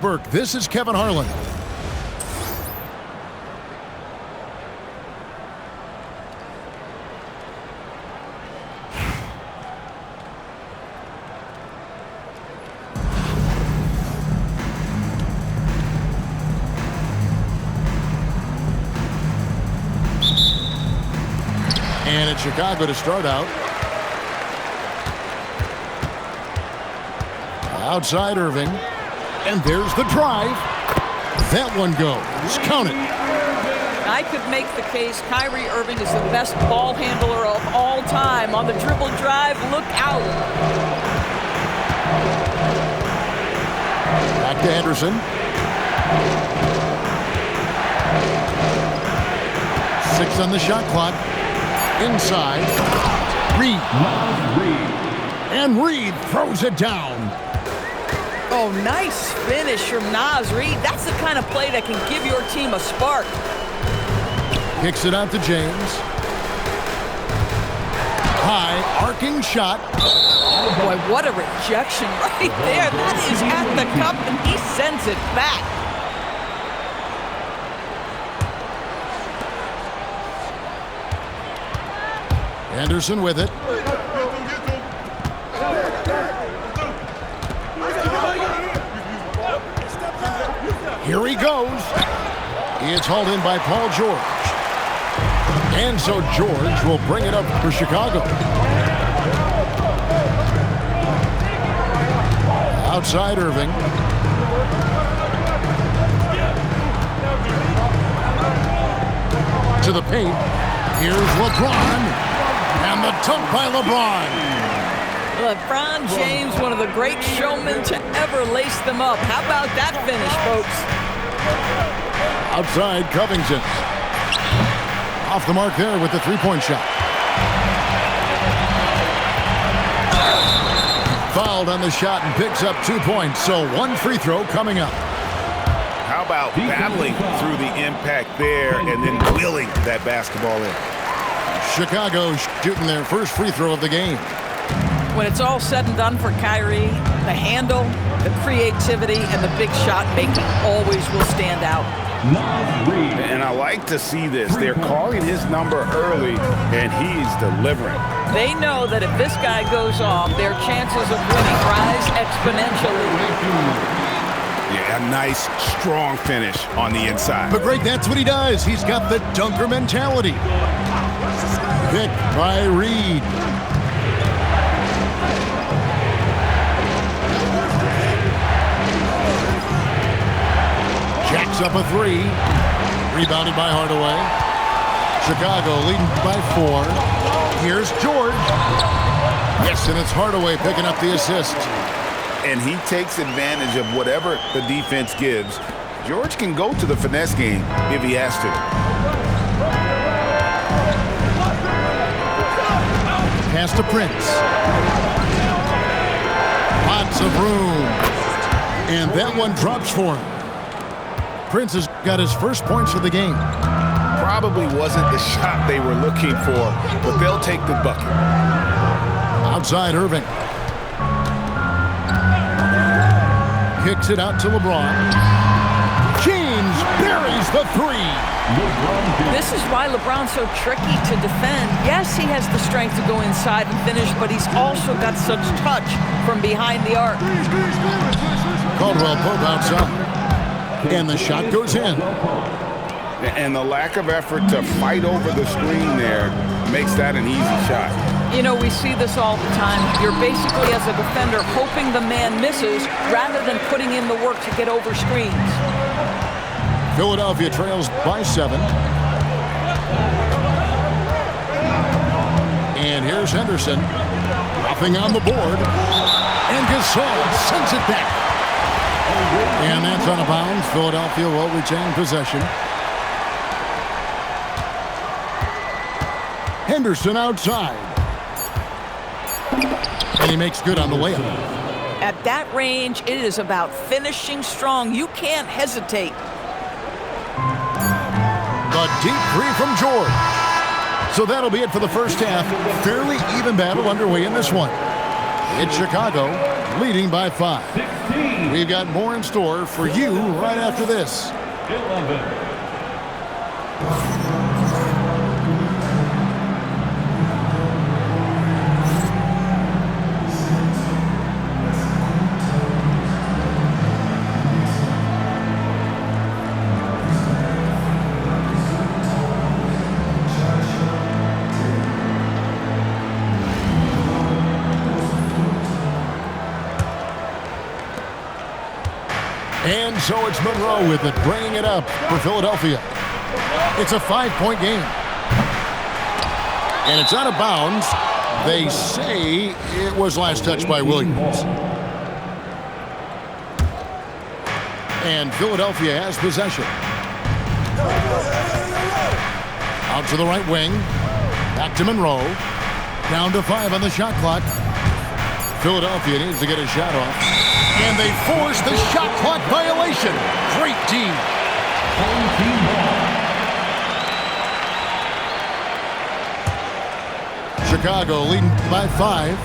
Burke. This is Kevin Harlan. And it's Chicago to start out. Outside Irving. And there's the drive. That one goes. Count it. I could make the case Kyrie Irving is the best ball handler of all time. On the dribble drive, look out. Back to Anderson. Six on the shot clock. Inside. Reed. And Reed throws it down. Oh, nice finish from Naz Reid. That's the kind of play that can give your team a spark. Kicks it out to James. High, arcing shot. Oh, boy, what a rejection right there. That is at the cup, and he sends it back. Anderson with it. Here he goes. It's hauled in by Paul George. And so George will bring it up for Chicago. Outside Irving. To the paint. Here's LeBron. And the dunk by LeBron. LeBron James, one of the great showmen to ever lace them up. How about that finish, folks? Outside Covington. Off the mark there with the three-point shot. Fouled on the shot and picks up 2 points. So one free throw coming up. How about battling through the impact there and then wheeling that basketball in? Chicago shooting their first free throw of the game. When it's all said and done for Kyrie, the handle, the creativity, and the big shot making always will stand out. And I like to see this. They're calling his number early, and he's delivering. They know that if this guy goes off, their chances of winning rise exponentially. Yeah, a nice, strong finish on the inside. But Greg, that's what he does. He's got the dunker mentality. Picked by Reed. Jacks up a three. Rebounded by Hardaway. Chicago leading by 4. Here's George. Yes, and it's Hardaway picking up the assist. And he takes advantage of whatever the defense gives. George can go to the finesse game if he has to. Pass to Prince. Lots of room. And that one drops for him. Prince has got his first points of the game. Probably wasn't the shot they were looking for, but they'll take the bucket. Outside Irving. Kicks it out to LeBron. James buries the three. This is why LeBron's so tricky to defend. Yes, he has the strength to go inside and finish, but he's also got such touch from behind the arc. Caldwell Pope outside. And the shot goes in. And the lack of effort to fight over the screen there makes that an easy shot. You know, we see this all the time. You're basically, as a defender, hoping the man misses rather than putting in the work to get over screens. Philadelphia trails by 7. And here's Henderson. Nothing on the board. And Gasol sends it back. And that's out of bounds. Philadelphia will retain possession. Henderson outside. And he makes good on the layup. At that range, it is about finishing strong. You can't hesitate. The deep three from George. So that'll be it for the first half. Fairly even battle underway in this one. It's Chicago leading by 5. We've got more in store for you right after this. 11. And so it's Monroe with it, bringing it up for Philadelphia. It's a 5-point game. And it's out of bounds. They say it was last touched by Williams. And Philadelphia has possession. Out to the right wing. Back to Monroe. Down to 5 on the shot clock. Philadelphia needs to get a shot off. And they force the shot clock violation. Great team. Chicago leading by 5.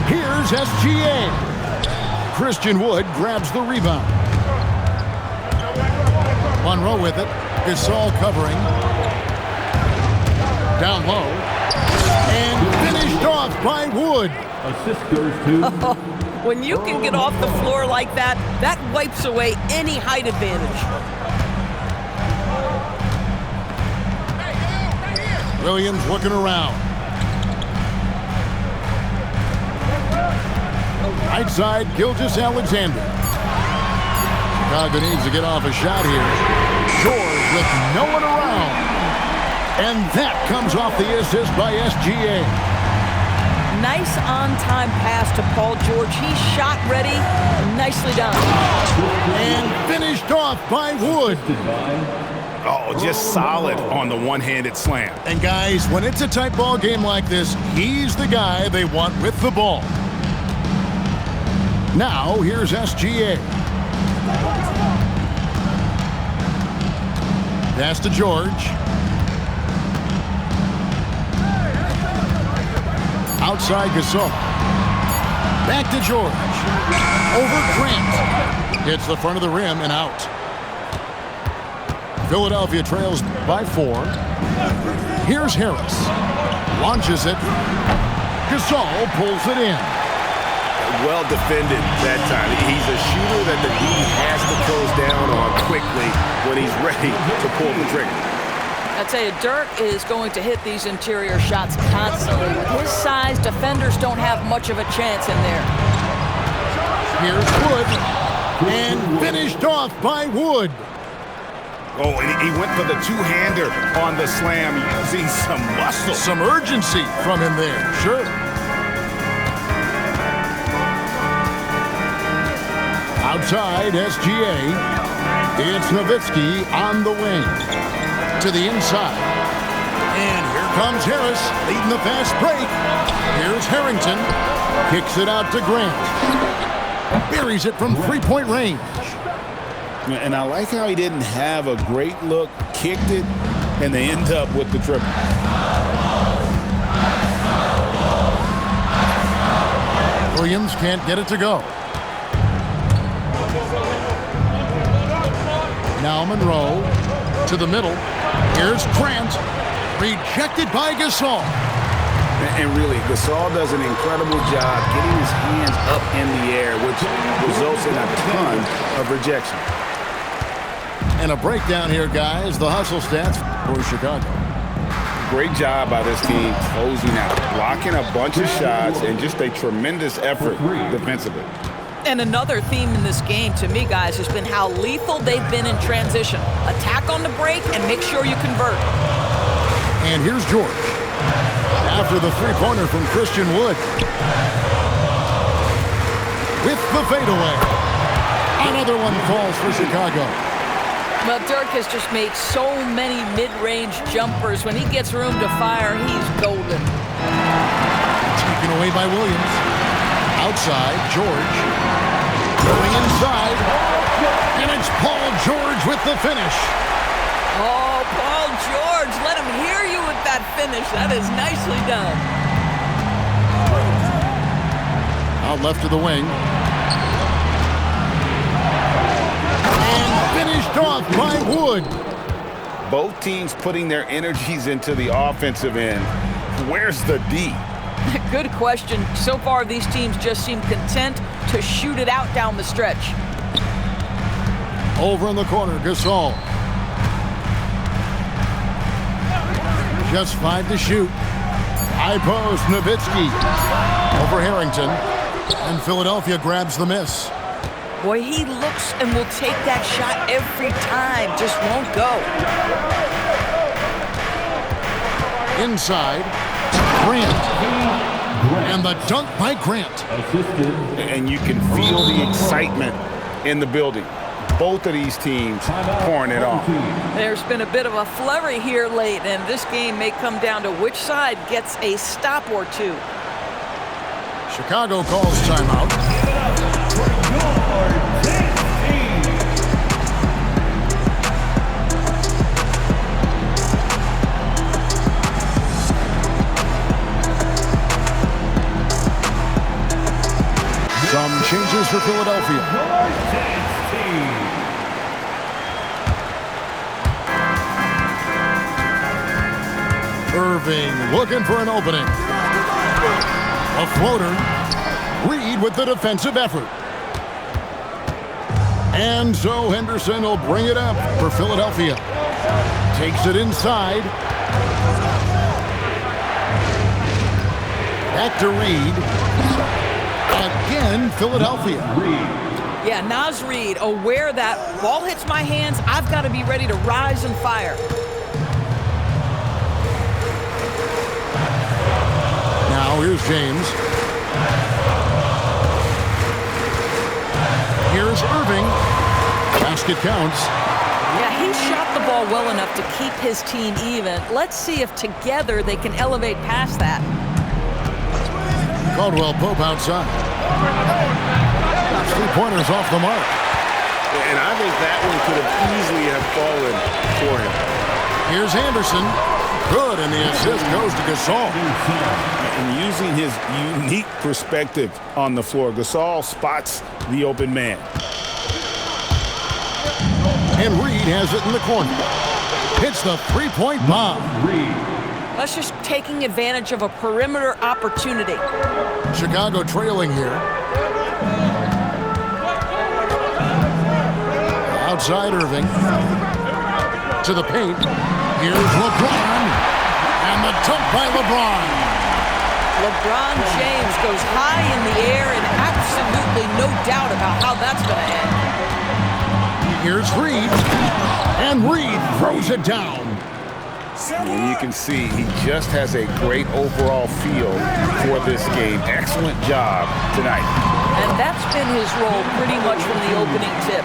Here's SGA. Christian Wood grabs the rebound. Monroe with it. Gasol covering. Down low. And finished off by Wood. Assist goes to... When you can get off the floor like that, that wipes away any height advantage. Williams looking around. Right side, Gilgeous-Alexander. Chicago needs to get off a shot here. George with no one around. And that comes off the assist by SGA. Nice on-time pass to Paul George. He's shot ready. Nicely done. And finished off by Wood. Oh, just solid on the one-handed slam. And guys, when it's a tight ball game like this, he's the guy they want with the ball. Now, here's SGA. Pass to George. Outside Gasol. Back to George. Over Grant. Hits the front of the rim and out. Philadelphia trails by 4. Here's Harris. Launches it. Gasol pulls it in. Well defended that time. He's a shooter that the D has to close down on quickly when he's ready to pull the trigger. I tell you, Dirk is going to hit these interior shots constantly. With his size, defenders don't have much of a chance in there. Here's Wood. And finished off by Wood. Oh, and he went for the two-hander on the slam, using some muscle. Some urgency from him there, sure. Outside, SGA. It's Nowitzki on the wing. To the inside. And here comes Harris, leading the fast break. Here's Harrington. Kicks it out to Grant. Buries it from three-point range. And I like how he didn't have a great look, kicked it, and they end up with the triple. Williams can't get it to go. Now Monroe to the middle. Here's Grant. Rejected by Gasol. And really, Gasol does an incredible job getting his hands up in the air, which results in a ton of rejection. And a breakdown here, guys. The hustle stats for Chicago. Great job by this team closing out, blocking a bunch of shots, and just a tremendous effort defensively. And another theme in this game, to me, guys, has been how lethal they've been in transition. Attack on the break and make sure you convert. And here's George. After the three-pointer from Christian Wood. With the fadeaway. Another one falls for Chicago. Well, Dirk has just made so many mid-range jumpers. When he gets room to fire, he's golden. Taken away by Williams. Outside, George. Going inside. And it's Paul George with the finish. Oh, Paul George, let him hear you with that finish. That is nicely done. Out left to the wing. And finished off by Wood. Both teams putting their energies into the offensive end. Where's the D? Good question. So far, these teams just seem content to shoot it out down the stretch. Over in the corner, Gasol. Just 5 to shoot. High post, Nowitzki. Over Harrington. And Philadelphia grabs the miss. Boy, he looks and will take that shot every time. Just won't go. Inside, Grant. And the dunk by Grant. And you can feel the excitement in the building. Both of these teams pouring it on. There's been a bit of a flurry here late, and this game may come down to which side gets a stop or two. Chicago calls timeout. Some changes for Philadelphia. Irving looking for an opening. A floater. Reed with the defensive effort. And so Henderson will bring it up for Philadelphia. Takes it inside. Back to Reed. Again, Philadelphia. Yeah, Naz Reid, aware that ball hits my hands, I've got to be ready to rise and fire. Now here's James. Here's Irving. Basket counts. Yeah, he shot the ball well enough to keep his team even. Let's see if together they can elevate past that. Caldwell Pope outside. 3-pointers off the mark. And I think that one could have easily have fallen for him. Here's Anderson. Good, and the assist goes to Gasol. And using his unique perspective on the floor, Gasol spots the open man. And Reed has it in the corner. Hits the three-point bomb. That's just taking advantage of a perimeter opportunity. Chicago trailing here. Outside Irving. To the paint. Here's LeBron. And the dunk by LeBron. LeBron James goes high in the air and absolutely no doubt about how that's going to end. Here's Reed. And Reed throws it down. And you can see he just has a great overall feel for this game. Excellent job tonight. And that's been his role pretty much from the opening tip.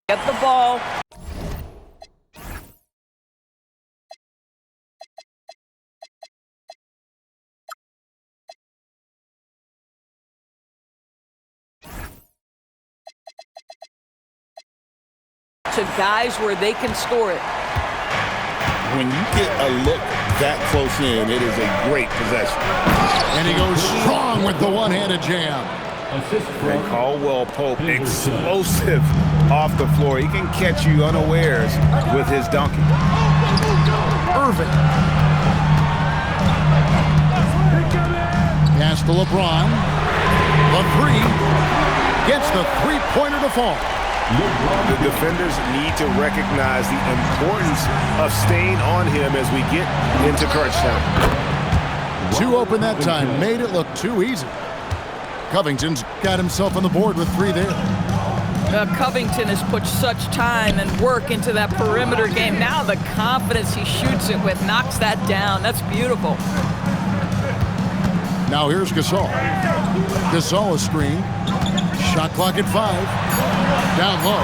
Get the ball. To guys where they can score it. When you get a look that close in, it is a great possession. And he goes strong with the one-handed jam. And Caldwell Pope, explosive off the floor. He can catch you unawares with his dunking. Irving. Pass to LeBron. The three. Gets the three-pointer to fall. The defenders need to recognize the importance of staying on him as we get into crunch time. Two open that time. Made it look too easy. Covington's got himself on the board with three there. Covington has put such time and work into that perimeter game. Now the confidence he shoots it with knocks that down. That's beautiful. Now here's Gasol. Gasol a screen. Shot clock at 5. Down low.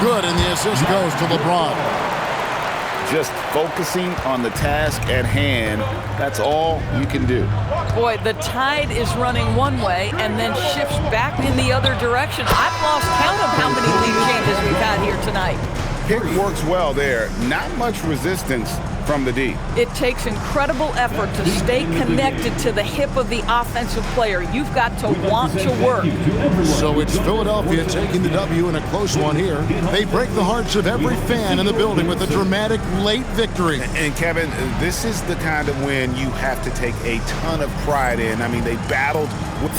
Good, and the assist goes to LeBron. just focusing on the task at hand. That's all you can do. Boy, the tide is running one way and then shifts back in the other direction. I've lost count of how many lead changes we've had here tonight. Pick works well there. Not much resistance from the D. It takes incredible effort to stay connected to the hip of the offensive player. You've got to want to work. So it's Philadelphia taking the W in a close one here. They break the hearts of every fan in the building with a dramatic late victory. And Kevin, this is the kind of win you have to take a ton of pride in. I mean, they battled with